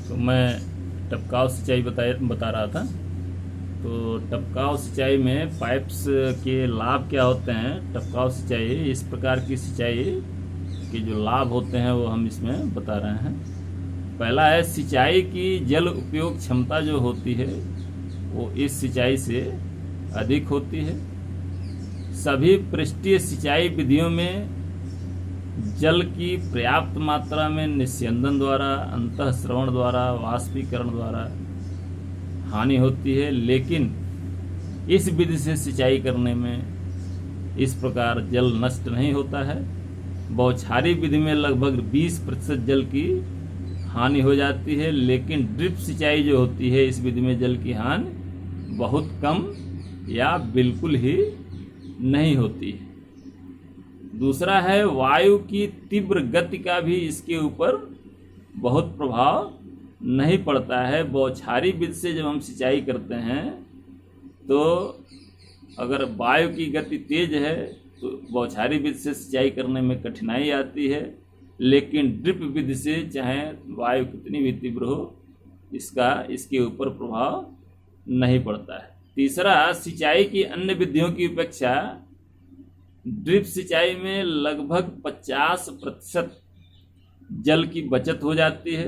तो मैं टपकाव सिंचाई बता रहा था। तो टपकाव सिंचाई में पाइप्स के लाभ क्या होते हैं। टपकाव सिंचाई, इस प्रकार की सिंचाई के जो लाभ होते हैं वो हम इसमें बता रहे हैं। पहला है, सिंचाई की जल उपयोग क्षमता जो होती है वो इस सिंचाई से अधिक होती है। सभी पृष्ठीय सिंचाई विधियों में जल की पर्याप्त मात्रा में निस्यंदन द्वारा, अंतःस्रवण द्वारा, वाष्पीकरण द्वारा हानि होती है, लेकिन इस विधि से सिंचाई करने में इस प्रकार जल नष्ट नहीं होता है। बौछारी विधि में लगभग 20% जल की हानि हो जाती है, लेकिन ड्रिप सिंचाई जो होती है इस विधि में जल की हानि बहुत कम या बिल्कुल ही नहीं होती है। दूसरा है, वायु की तीव्र गति का भी इसके ऊपर बहुत प्रभाव नहीं पड़ता है। बौछारी विधि से जब हम सिंचाई करते हैं तो अगर वायु की गति तेज है तो बौछारी विधि से सिंचाई करने में कठिनाई आती है, लेकिन ड्रिप विधि से चाहे वायु कितनी भी तीव्र हो इसके ऊपर प्रभाव नहीं पड़ता है। तीसरा, सिंचाई की अन्य विधियों की अपेक्षा ड्रिप सिंचाई में लगभग 50% जल की बचत हो जाती है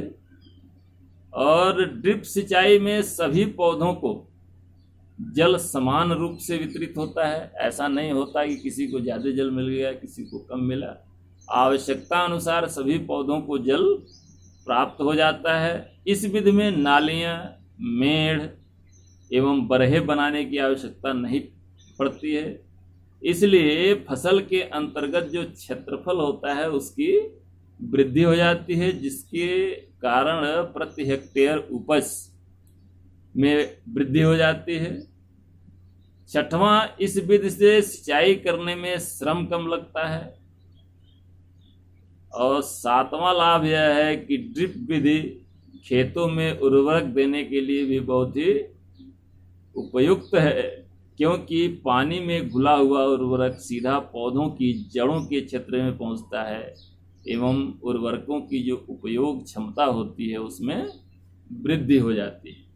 और ड्रिप सिंचाई में सभी पौधों को जल समान रूप से वितरित होता है। ऐसा नहीं होता कि किसी को ज़्यादा जल मिल गया, किसी को कम मिला। आवश्यकता अनुसार सभी पौधों को जल प्राप्त हो जाता है। इस विधि में नालियाँ, मेड़ एवं बरहे बनाने की आवश्यकता नहीं पड़ती है, इसलिए फसल के अंतर्गत जो क्षेत्रफल होता है उसकी वृद्धि हो जाती है, जिसके कारण प्रति हेक्टेयर उपज में वृद्धि हो जाती है। छठवां, इस विधि से सिंचाई करने में श्रम कम लगता है। और सातवां लाभ यह है कि ड्रिप विधि खेतों में उर्वरक देने के लिए भी बहुत ही उपयुक्त है, क्योंकि पानी में घुला हुआ उर्वरक सीधा पौधों की जड़ों के क्षेत्र में पहुंचता है एवं उर्वरकों की जो उपयोग क्षमता होती है उसमें वृद्धि हो जाती है।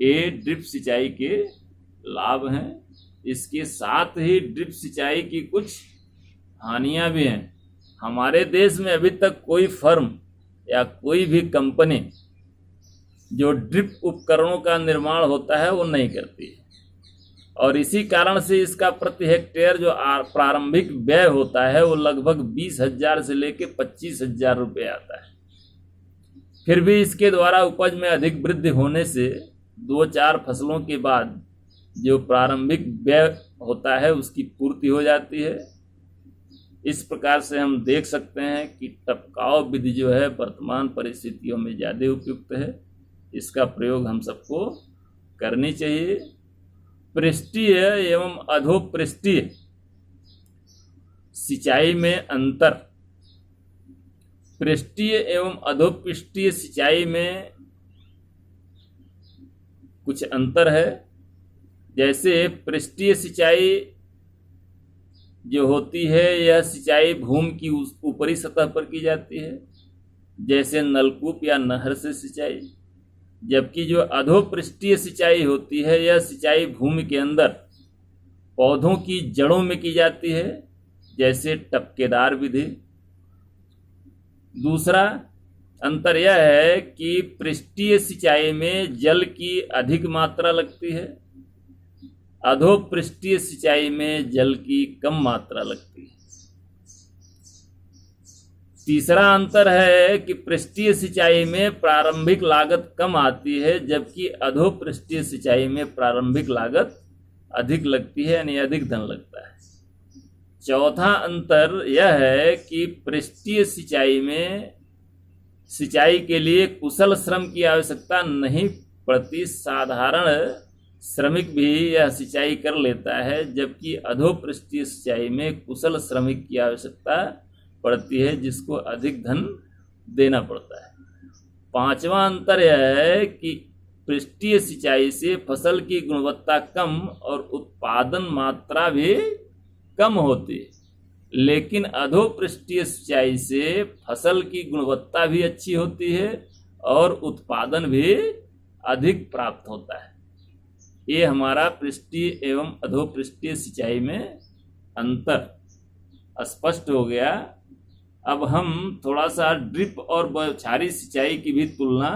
ये ड्रिप सिंचाई के लाभ हैं। इसके साथ ही ड्रिप सिंचाई की कुछ हानियां भी हैं। हमारे देश में अभी तक कोई फर्म या कोई भी कंपनी जो ड्रिप उपकरणों का निर्माण होता है वो नहीं करती है, और इसी कारण से इसका प्रति हेक्टेयर जो प्रारंभिक व्यय होता है वो लगभग 20,000 से लेकर 25,000 रुपये आता है। फिर भी इसके द्वारा उपज में अधिक वृद्धि होने से 2-4 फसलों के बाद जो प्रारंभिक व्यय होता है उसकी पूर्ति हो जाती है। इस प्रकार से हम देख सकते हैं कि टपकाव विधि जो है वर्तमान परिस्थितियों में ज़्यादा उपयुक्त है। इसका प्रयोग हम सबको करनी चाहिए। पृष्ठीय एवं अधोपृष्ठीय सिंचाई में अंतर। पृष्ठीय एवं अधोपृष्ठीय सिंचाई में कुछ अंतर है। जैसे पृष्ठीय सिंचाई जो होती है यह सिंचाई भूमि की ऊपरी सतह पर की जाती है, जैसे नलकूप या नहर से सिंचाई। जबकि जो अधोपृष्ठीय सिंचाई होती है यह सिंचाई भूमि के अंदर पौधों की जड़ों में की जाती है, जैसे टपकेदार विधि। दूसरा अंतर यह है कि पृष्ठीय सिंचाई में जल की अधिक मात्रा लगती है, अधोपृष्ठीय सिंचाई में जल की कम मात्रा लगती है। तीसरा अंतर है कि पृष्ठीय सिंचाई में प्रारंभिक लागत कम आती है, जबकि अधोपृष्ठीय सिंचाई में प्रारंभिक लागत अधिक लगती है, यानी अधिक धन लगता है। चौथा अंतर यह है कि पृष्ठीय सिंचाई में सिंचाई के लिए कुशल श्रम की आवश्यकता नहीं पड़ती, साधारण श्रमिक भी यह सिंचाई कर लेता है, जबकि अधोपृष्ठीय सिंचाई में कुशल श्रमिक की आवश्यकता पड़ती है, जिसको अधिक धन देना पड़ता है। पांचवा अंतर यह है कि पृष्ठीय सिंचाई से फसल की गुणवत्ता कम और उत्पादन मात्रा भी कम होती है, लेकिन अधोपृष्ठीय सिंचाई से फसल की गुणवत्ता भी अच्छी होती है और उत्पादन भी अधिक प्राप्त होता है। ये हमारा पृष्ठीय एवं अधोपृष्ठीय सिंचाई में अंतर स्पष्ट हो गया। अब हम थोड़ा सा ड्रिप और बौछारी सिंचाई की भी तुलना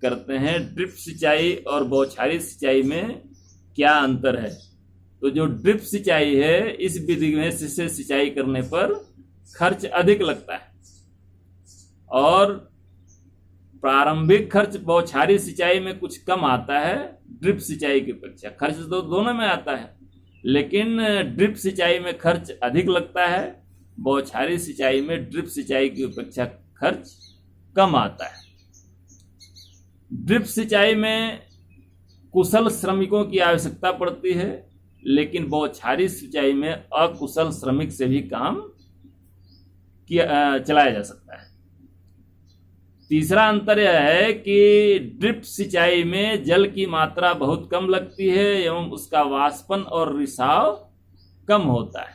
करते हैं। ड्रिप सिंचाई और बौछारी सिंचाई में क्या अंतर है? तो जो ड्रिप सिंचाई है, इस विधि में से सिंचाई करने पर खर्च अधिक लगता है और प्रारंभिक खर्च बौछारी सिंचाई में कुछ कम आता है ड्रिप सिंचाई की अपेक्षा। खर्च तो दोनों में आता है, लेकिन ड्रिप सिंचाई में खर्च अधिक लगता है, बौछारी सिंचाई में ड्रिप सिंचाई की अपेक्षा खर्च कम आता है। ड्रिप सिंचाई में कुशल श्रमिकों की आवश्यकता पड़ती है, लेकिन बौछारी सिंचाई में अकुशल श्रमिक से भी काम चलाया जा सकता है। तीसरा अंतर यह है कि ड्रिप सिंचाई में जल की मात्रा बहुत कम लगती है एवं उसका वाष्पन और रिसाव कम होता है,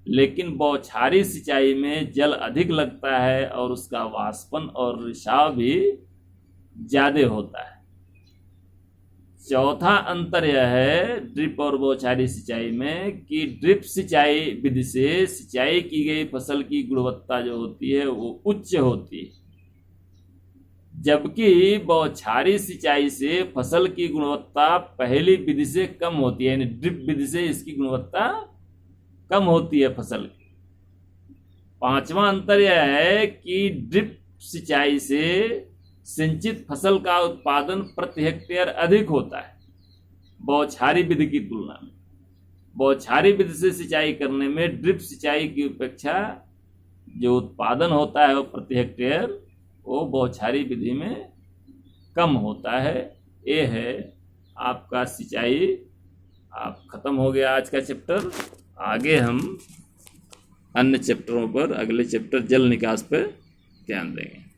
लेकिन बौछारी सिंचाई में जल अधिक लगता है और उसका वाष्पन और रिसाव भी ज्यादा होता है। चौथा अंतर यह है ड्रिप और बौछारी सिंचाई में कि ड्रिप सिंचाई विधि से सिंचाई की गई फसल की गुणवत्ता जो होती है वो उच्च होती है, जबकि बौछारी सिंचाई से फसल की गुणवत्ता पहली विधि से कम होती है, यानी ड्रिप विधि से इसकी गुणवत्ता कम होती है फसल की। पांचवा अंतर यह है कि ड्रिप सिंचाई से सिंचित फसल का उत्पादन प्रति हेक्टेयर अधिक होता है बौछारी विधि की तुलना में। बौछारी विधि से सिंचाई करने में ड्रिप सिंचाई की अपेक्षा जो उत्पादन होता है वो प्रति हेक्टेयर वो बौछारी विधि में कम होता है। ये है आपका सिंचाई। आप खत्म हो गया आज का चैप्टर। आगे हम अन्य चैप्टरों पर, अगले चैप्टर जल निकास पर ध्यान देंगे।